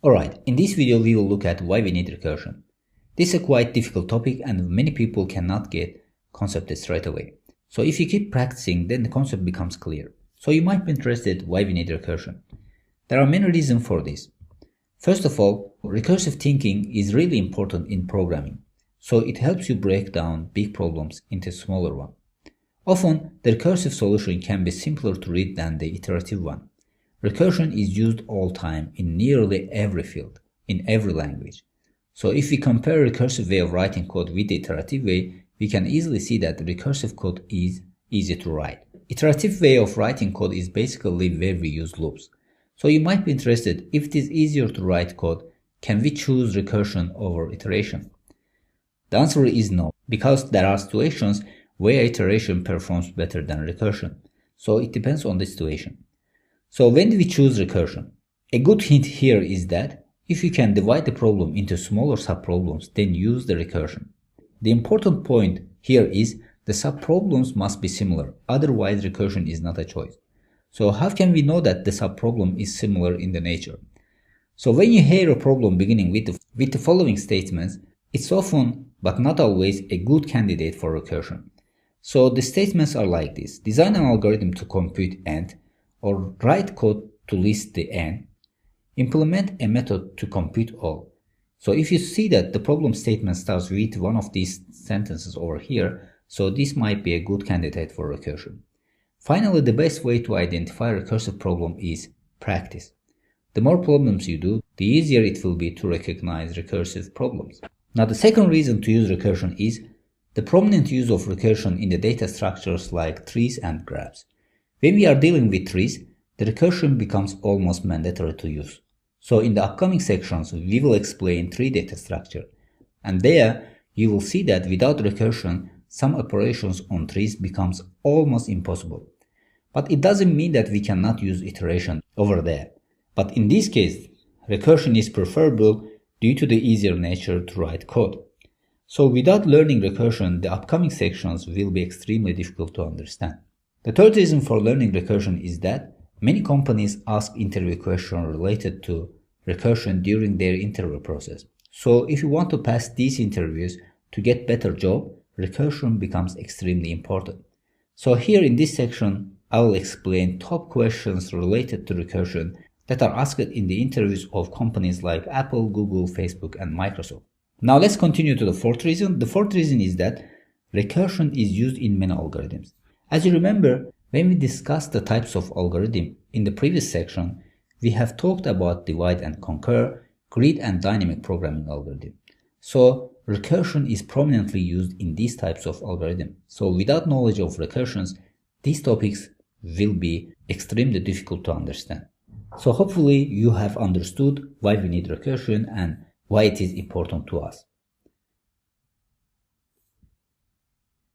Alright, in this video we will look at why we need recursion. This is a quite difficult topic and many people cannot get concept straight away. So if you keep practicing, then the concept becomes clear. So you might be interested why we need recursion. There are many reasons for this. First of all, recursive thinking is really important in programming. So it helps you break down big problems into smaller ones. Often, the recursive solution can be simpler to read than the iterative one. Recursion is used all time in nearly every field, in every language. So if we compare a recursive way of writing code with the iterative way, we can easily see that the recursive code is easy to write. Iterative way of writing code is basically where we use loops. So you might be interested, if it is easier to write code, can we choose recursion over iteration? The answer is no, because there are situations where iteration performs better than recursion. So it depends on the situation. So when do we choose recursion? A good hint here is that if you can divide the problem into smaller subproblems, then use the recursion. The important point here is the subproblems must be similar, otherwise recursion is not a choice. So how can we know that the subproblem is similar in the nature? So when you hear a problem beginning with the following statements, it's often, but not always, a good candidate for recursion. So the statements are like this: design an algorithm to compute and, or write code to list the n, implement a method to compute all. So if you see that the problem statement starts with one of these sentences over here, so this might be a good candidate for recursion. Finally, the best way to identify a recursive problem is practice. The more problems you do, the easier it will be to recognize recursive problems. Now the second reason to use recursion is the prominent use of recursion in the data structures like trees and graphs. When we are dealing with trees, the recursion becomes almost mandatory to use. So in the upcoming sections, we will explain tree data structure. And there, you will see that without recursion, some operations on trees becomes almost impossible. But it doesn't mean that we cannot use iteration over there. But in this case, recursion is preferable due to the easier nature to write code. So without learning recursion, the upcoming sections will be extremely difficult to understand. The third reason for learning recursion is that many companies ask interview questions related to recursion during their interview process. So if you want to pass these interviews to get better job, recursion becomes extremely important. So here in this section, I will explain top questions related to recursion that are asked in the interviews of companies like Apple, Google, Facebook, and Microsoft. Now let's continue to the fourth reason. The fourth reason is that recursion is used in many algorithms. As you remember, when we discussed the types of algorithm in the previous section, we have talked about divide and conquer, grid and dynamic programming algorithm. So recursion is prominently used in these types of algorithm. So without knowledge of recursions, these topics will be extremely difficult to understand. So hopefully you have understood why we need recursion and why it is important to us.